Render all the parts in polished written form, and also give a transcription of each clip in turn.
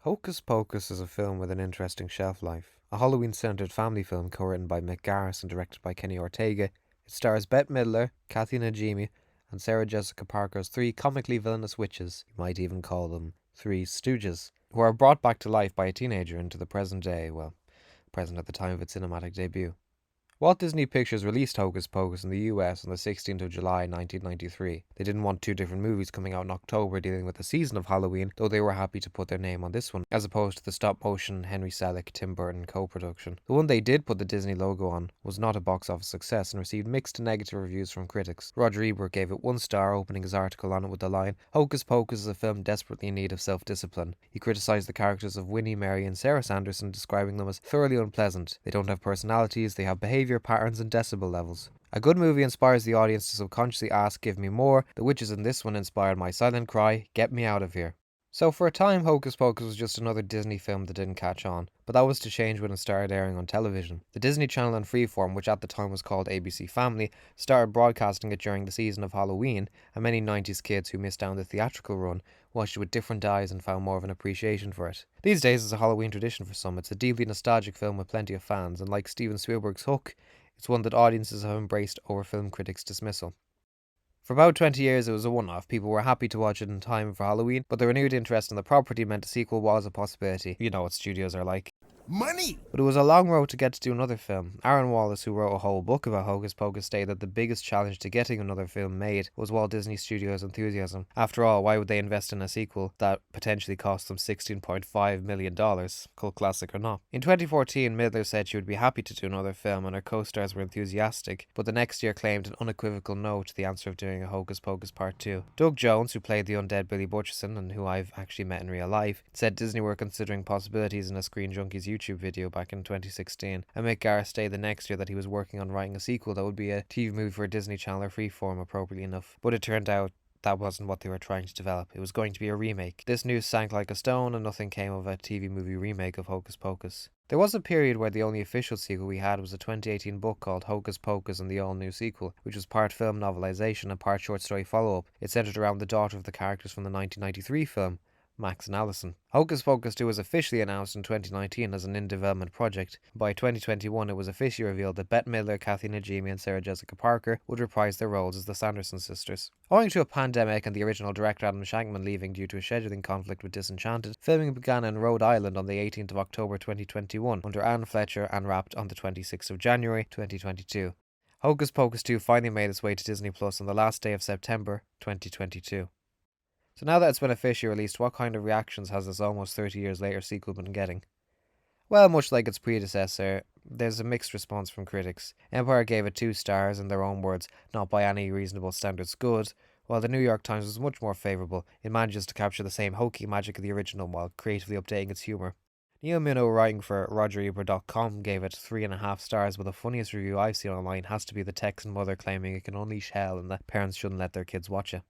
Hocus Pocus is a film with an interesting shelf life. A Halloween-centered family film co-written by Mick Garris and directed by Kenny Ortega. It stars Bette Midler, Kathy Najimy, and Sarah Jessica Parker as three comically villainous witches, you might even call them three stooges, who are brought back to life by a teenager into the present day, present at the time of its cinematic debut. Walt Disney Pictures released Hocus Pocus in the US on the 16th of July 1993. They didn't want two different movies coming out in October dealing with the season of Halloween, though they were happy to put their name on this one, as opposed to the stop-motion Henry Selick Tim Burton co-production. The one they did put the Disney logo on was not a box office success and received mixed to negative reviews from critics. Roger Ebert gave it 1 star, opening his article on it with the line, "Hocus Pocus is a film desperately in need of self-discipline." He criticised the characters of Winnie, Mary and Sarah Sanderson, describing them as thoroughly unpleasant. They don't have personalities, they have behaviour patterns and decibel levels. A good movie inspires the audience to subconsciously ask, "Give me more." The witches in this one inspired my silent cry, "Get me out of here." So for a time, Hocus Pocus was just another Disney film that didn't catch on, but that was to change when it started airing on television. The Disney Channel on Freeform, which at the time was called ABC Family, started broadcasting it during the season of Halloween, and many 90s kids who missed down the theatrical run watched it with different eyes and found more of an appreciation for it. These days it's a Halloween tradition for some. It's a deeply nostalgic film with plenty of fans, and like Steven Spielberg's Hook, it's one that audiences have embraced over film critics' dismissal. For about 20 years it was a one-off. People were happy to watch it in time for Halloween, but the renewed interest in the property meant a sequel was a possibility. You know what studios are like. Money! But it was a long road to get to do another film. Aaron Wallace, who wrote a whole book about Hocus Pocus, stated that the biggest challenge to getting another film made was Walt Disney Studios' enthusiasm. After all, why would they invest in a sequel that potentially cost them $16.5 million, cult classic or not? In 2014, Midler said she would be happy to do another film and her co-stars were enthusiastic, but the next year claimed an unequivocal no to the answer of doing a Hocus Pocus Part 2. Doug Jones, who played the undead Billy Butcherson and who I've actually met in real life, said Disney were considering possibilities in a Screen Junkies YouTube video back in 2016, and Mick Garris stated the next year that he was working on writing a sequel that would be a TV movie for Disney Channel or Freeform, appropriately enough. But it turned out that wasn't what they were trying to develop. It was going to be a remake. This news sank like a stone and nothing came of a TV movie remake of Hocus Pocus. There was a period where the only official sequel we had was a 2018 book called Hocus Pocus and the All-New Sequel, which was part film novelisation and part short story follow-up. It centred around the daughter of the characters from the 1993 film, Max and Allison. Hocus Pocus 2 was officially announced in 2019 as an in-development project. By 2021 it was officially revealed that Bette Midler, Kathy Najimy and Sarah Jessica Parker would reprise their roles as the Sanderson sisters. Owing to a pandemic and the original director Adam Shankman leaving due to a scheduling conflict with Disenchanted, filming began in Rhode Island on the 18th of October 2021 under Anne Fletcher and wrapped on the 26th of January 2022. Hocus Pocus 2 finally made its way to Disney Plus on the last day of September 2022. So now that it's been officially released, what kind of reactions has this almost 30 years later sequel been getting? Well, much like its predecessor, there's a mixed response from critics. Empire gave it 2 stars, in their own words, not by any reasonable standards good, while the New York Times was much more favourable. It manages to capture the same hokey magic of the original while creatively updating its humour. Neil Minow, writing for RogerEbert.com, gave it 3.5 stars, but the funniest review I've seen online has to be the Texan mother claiming it can unleash hell and that parents shouldn't let their kids watch it.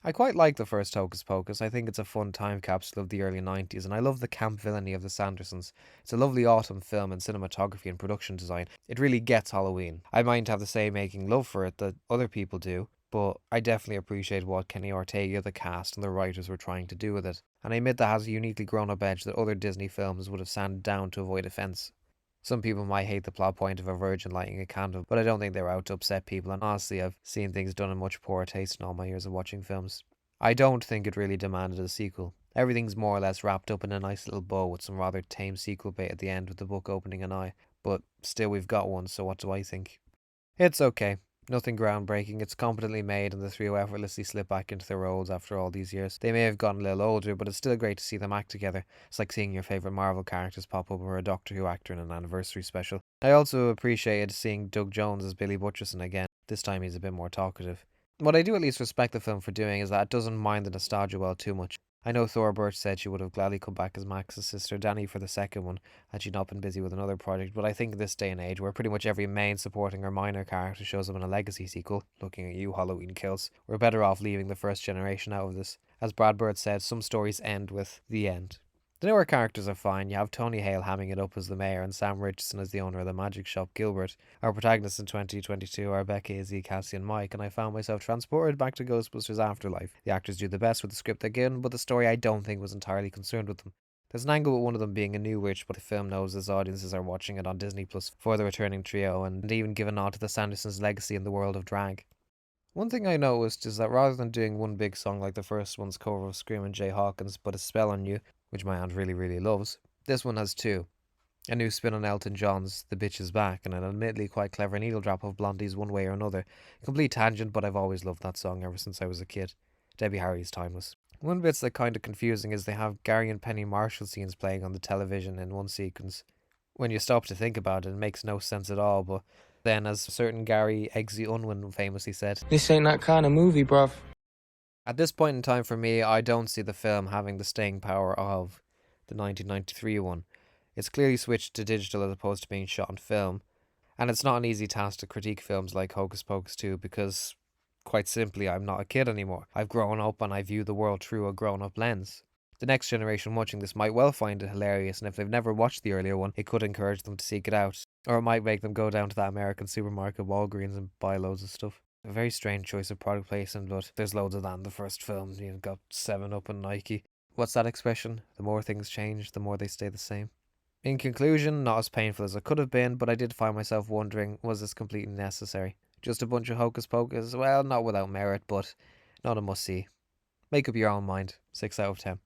I quite like the first Hocus Pocus. I think it's a fun time capsule of the early 90s, and I love the camp villainy of the Sandersons. It's a lovely autumn film in cinematography and production design. It really gets Halloween. I mightn't have the same making love for it that other people do, but I definitely appreciate what Kenny Ortega, the cast, and the writers were trying to do with it. And I admit that has a uniquely grown-up edge that other Disney films would have sanded down to avoid offence. Some people might hate the plot point of a virgin lighting a candle, but I don't think they were out to upset people, and honestly I've seen things done in much poorer taste in all my years of watching films. I don't think it really demanded a sequel. Everything's more or less wrapped up in a nice little bow with some rather tame sequel bait at the end with the book opening an eye, but still we've got one, so what do I think? It's okay. Nothing groundbreaking, it's competently made and the trio effortlessly slip back into their roles after all these years. They may have gotten a little older, but it's still great to see them act together. It's like seeing your favourite Marvel characters pop up or a Doctor Who actor in an anniversary special. I also appreciated seeing Doug Jones as Billy Butcherson again. This time he's a bit more talkative. What I do at least respect the film for doing is that it doesn't mind the nostalgia well too much. I know Thora Birch said she would have gladly come back as Max's sister Danny for the second one had she not been busy with another project, but I think in this day and age where pretty much every main supporting or minor character shows up in a legacy sequel, looking at you Halloween Kills, we're better off leaving the first generation out of this. As Brad Bird said, some stories end with the end. The newer characters are fine. You have Tony Hale hamming it up as the mayor and Sam Richardson as the owner of the magic shop Gilbert. Our protagonists in 2022 are Becca, Izzy, Cassie and Mike, and I found myself transported back to Ghostbusters Afterlife. The actors do the best with the script they're given, but the story I don't think was entirely concerned with them. There's an angle with one of them being a new witch, but the film knows its audiences are watching it on Disney Plus for the returning trio, and even given nod to the Sandersons' legacy in the world of drag. One thing I noticed is that rather than doing one big song like the first one's cover of Screamin' Jay Hawkins' Put a Spell on You, which my aunt really, really loves, this one has two. A new spin on Elton John's The Bitch Is Back, and an admittedly quite clever needle drop of Blondie's One Way or Another. Complete tangent, but I've always loved that song ever since I was a kid. Debbie Harry's timeless. One bit's like kind of confusing is they have Gary and Penny Marshall scenes playing on the television in one sequence. When you stop to think about it, it makes no sense at all, but then, as certain Gary Eggsy Unwin famously said, "This ain't that kind of movie, bruv." at this point in time for me, I don't see the film having the staying power of the 1993 one. It's clearly switched to digital as opposed to being shot on film, and it's not an easy task to critique films like Hocus Pocus 2 because, quite simply, I'm not a kid anymore. I've grown up and I view the world through a grown-up lens. The next generation watching this might well find it hilarious, and if they've never watched the earlier one, it could encourage them to seek it out. Or it might make them go down to that American supermarket Walgreens and buy loads of stuff. A very strange choice of product placement, but there's loads of that in the first film. You've got 7-Up and Nike. What's that expression? The more things change, the more they stay the same. In conclusion, not as painful as it could have been, but I did find myself wondering, was this completely necessary? Just a bunch of hocus pocus? Well, not without merit, but not a must-see. Make up your own mind. 6 out of 10.